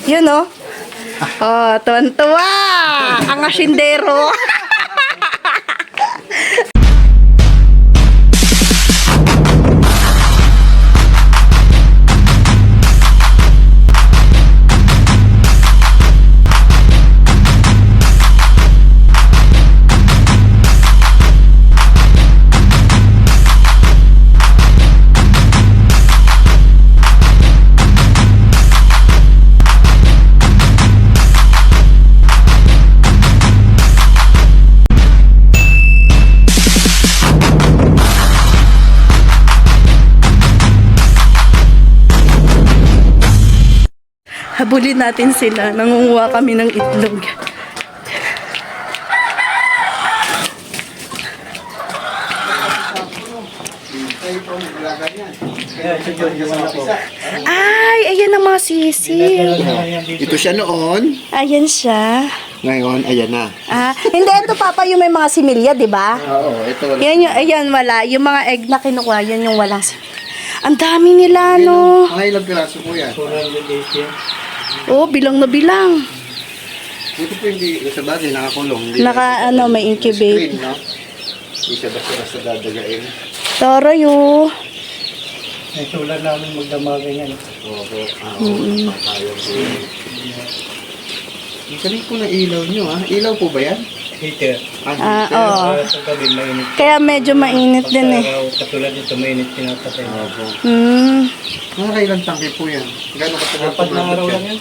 Yun o. Oh, tuwan-tuwa. Ang asindero. Habulin natin sila. Nangunguha kami ng itlog. Ay, ayan ang mga sisil. Ito siya noon. Ayan siya. Ngayon, ayan na. Hindi, ito papa yung may mga similya, di ba? Oo, ito wala. Yan yung, ayan, wala. Yung mga egg na kinukuha, yan yung walang similya. Ang dami nila, no? Mga ilang piraso po yan. Oh, bilang na bilang. Ito po hindi, sa bagay, nakakulong. Hindi May incubate. screen, no? Hindi siya basta-basta dadagain. Tarayo. Ay, tulad namin magdamagan yan. Oo, tayo. Ang galing po ng ilaw nyo, ha? Ilaw po ba yan? Heater. Oo. Sa gabi, mainit. Kaya medyo mainit din eh. Katulad dito, mainit pinapatay. Opo. Hmm. Mga kailang tangke po yan? Gano'n katagal Dapat na araw lang yan.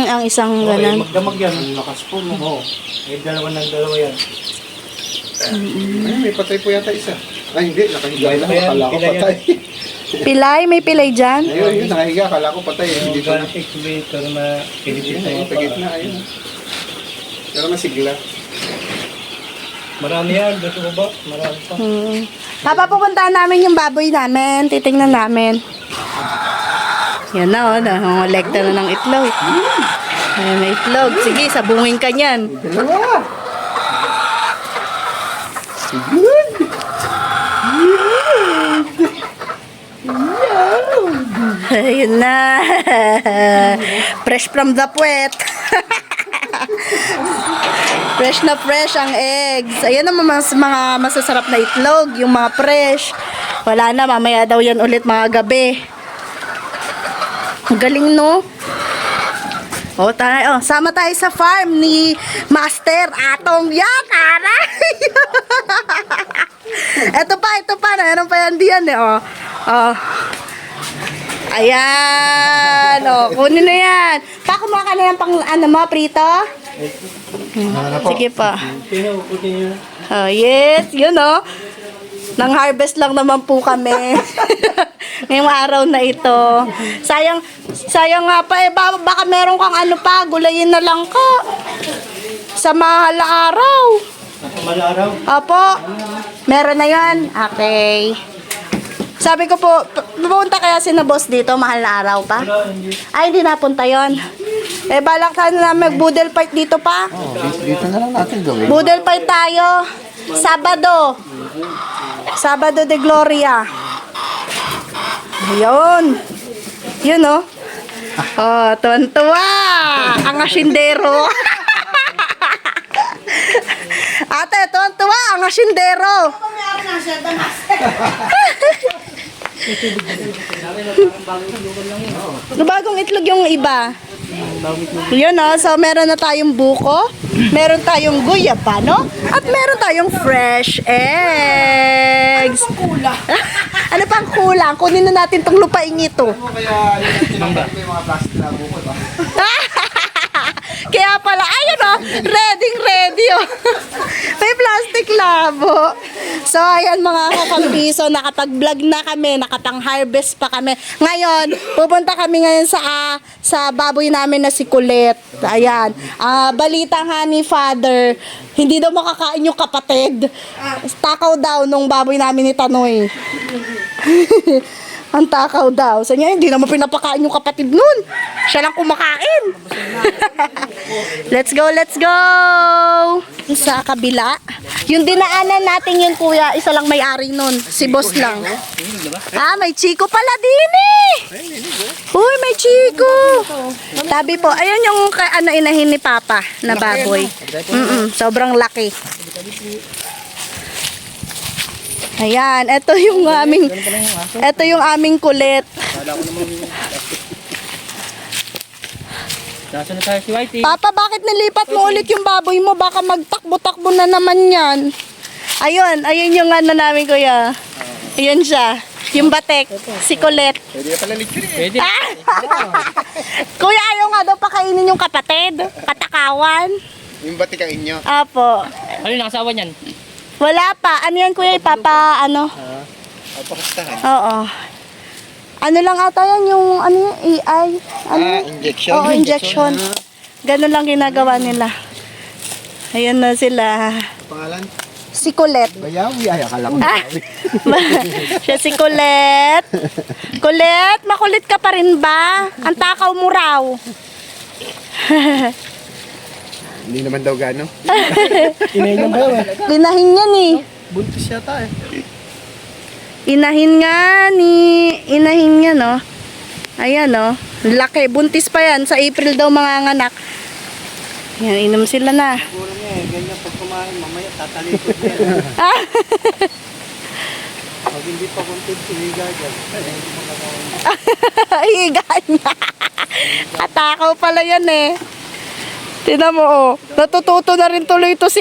Ang isang Okay, ganan. magdamag yan. Ang lakas po, no? Oo. May dalawa ng dalawa yan. Ay, may patay po yata isa. Ay, hindi. Nakahiga Pilay lang. na yan, Akala ko pilay yan. patay. Pilay, may pilay dyan. Ayun, yun. Nakahiga. Akala ko patay. Hindi Yung pa na. galing incubator na pinipit Ayun, na ayun, pagit na. Ayun. Pero masigla. Marami yan. Gusto mo ba? Marami pa. Papa, pupuntahan namin yung baboy namin. Titingnan namin. Yan na, nangolekta na ng itlog. Ayan na itlog. Sige, sabungin ka niyan. Dalawa. Ayun na. Fresh from the puwet. Fresh na fresh ang eggs. Ayan naman mga masasarap na itlog. Yung mga fresh. Wala na, mamaya daw yan ulit mga gabi. Ang galing, no? Sama tayo sa farm ni Master Atong. Yan, aray! Ito pa. Meron pa yan diyan eh, oh. Ayan, oh. Kunin na yan. Pa, kumuha ka na yan pang, prito? Sige pa. Sino? Puti niyo. Oh, yes, yun, oh. Nang-harvest lang naman po kami. Ngayong araw na ito. Sayang nga pa, baka meron kang gulayin na lang ka. Sa mahal na araw. Malaraw. Opo, meron na yan. Okay. Sabi ko po, pupunta kaya si na boss dito, mahal na araw pa? Ay, hindi napunta yon. Balak tayo na mag-boodle fight dito pa. Oh, dito na lang natin gawin. Boodle fight tayo. Sabado de Gloria. Ayun. Yun, oh. Oh, tuwan-tuwa. Ang asindero. Ate, tuwan-tuwa. Ang asindero. Bagong itlog yung iba. Yun, oh. So, meron na tayong buko. Meron tayong guyapa, no? At meron tayong fresh eggs. Ano pang kulang? Kunin na natin tong lupain ito. Kaya yung mga plastic na bukod. Kaya pala, ayun oh, ready oh. May plastic labo. So, ayan mga kakampiso, nakapag-vlog na kami, nakapang-harvest pa kami. Ngayon, pupunta kami ngayon sa baboy namin na si Kulit. Ayan. Balita nga ni Father, hindi daw makakain yung kapatid. Takaw daw nung baboy namin ni Tanoy. Ang takaw daw. Sa niya, hindi naman pinapakain yung kapatid nun. Siya lang kumakain. Let's go. Sa kabila. Yung dinaanan natin yun, kuya, isa lang may-ari nun. Si boss lang. May chiko pala din eh. Uy, may chiko. Tabi po, ayun yung inahin ni Papa na baboy. Sobrang laki. Ayan, ito yung aming kulit. Nasaan na tayo si Whitey? Papa, bakit nilipat mo ulit yung baboy mo? Baka magtakbo-takbo na naman yan. Ayun yung namin, kuya. Ayun siya. Yung batek, si Colette. Pwede na pala ligpin eh. Pwede. Kuya, ayaw nga daw pakainin yung kapatid. Katakawan. Yung batik ang inyo. Apo. Ano yung nakasawa niyan? Wala pa. Ano yan, kuya? Papakustahan. Oo. Ano lang ata yan yung AI? Injection. Oo, injection. Ganun lang ginagawa nila. Ayan na sila. Pangalan? Si Colette. Bayawi. Ay, akala ko. Siya si Colette. Colette, makulit ka pa rin ba? Ang takaw mo raw. Hindi naman daw gano. Inahin ba yun? Linahin yan eh. Buntis yata eh. Inahin nga no. Ayan no. Laki, buntis pa yan. Sa April daw manganganak. Yan, inom sila na. Siguro niya eh, ganyan pag kumain, mamaya tatalikod niya. Pag hindi pa content, higa dyan. Hindi mo nakawin. Higa niya. Atakaw pala yan eh. Tignan mo oh. Natututo na rin tuloy ito si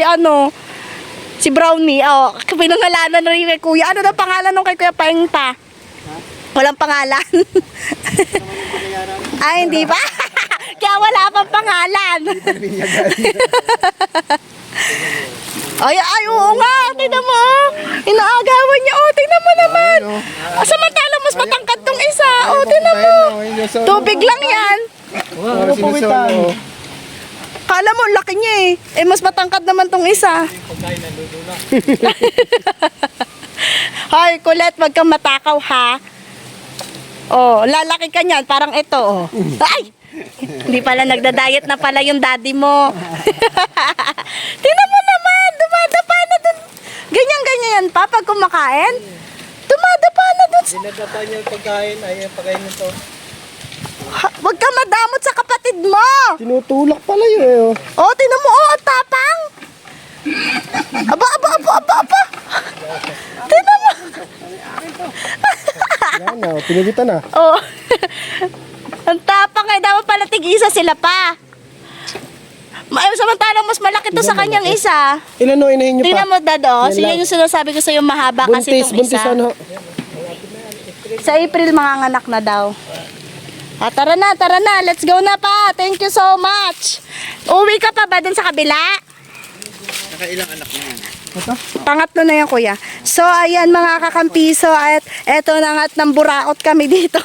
Brownie. Oh, pinangalanan na rin kay Kuya. Ano na pangalan nung kay Kuya Paengta? Walang pangalan. Ay, hindi ba? Kaya wala pang pangalan. Ay, oo nga. Tignan mo. Inaagawan niya. Oh, tignan mo naman. Samantala, mas matangkad tong isa. Oh, tignan mo. Tubig lang yan. Ano po kita? Kala mo, laki niya eh. Mas matangkad naman tong isa. Pagkain na lulula. Hoy, Colette, wag kang matakaw ha. Oh, lalaki ka niyan. Parang ito oh. Ay! Hindi pala nagda-diet na pala yung daddy mo. Tingnan mo naman, dumadapa na dun. Ganyan-ganyan yan pa pag kumakain. Dumadapa na dun. Dinadapa niya yung pagkain, ay pagkain nito. Wag kang madamot sa kapatid mo. Tinutulak pala yun eh. Oh, tingnan mo, oh, ang tapang. Aba. Tingnan mo. Yan na, pinigitan na. Oh. Ang tapang eh, dapat pala tig-isa sila pa. Samantalang mas malaki to sa kanyang isa. Ilan no, inahin niyo pa? Tingnan mo, Dado. Yan Sige lang. yung sinasabi ko sa'yo mahaba kasi itong Buntis isa. ano. Sa April manganganak na daw. Tara na. Let's go na pa. Thank you so much. Uwi ka pa ba dun sa kabila? Nakailang anak na yan. Pangatlo na yan, kuya. So, ayan mga kakampiso. At eto na nga't nang buraot kami dito.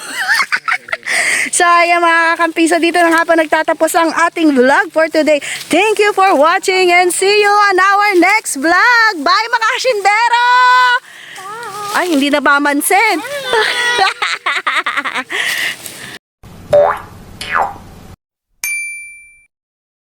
So, ayan mga kakampiso. Dito na nga po nagtatapos ang ating vlog for today. Thank you for watching and see you on our next vlog. Bye mga kasindero! Ay, hindi na ba mansin?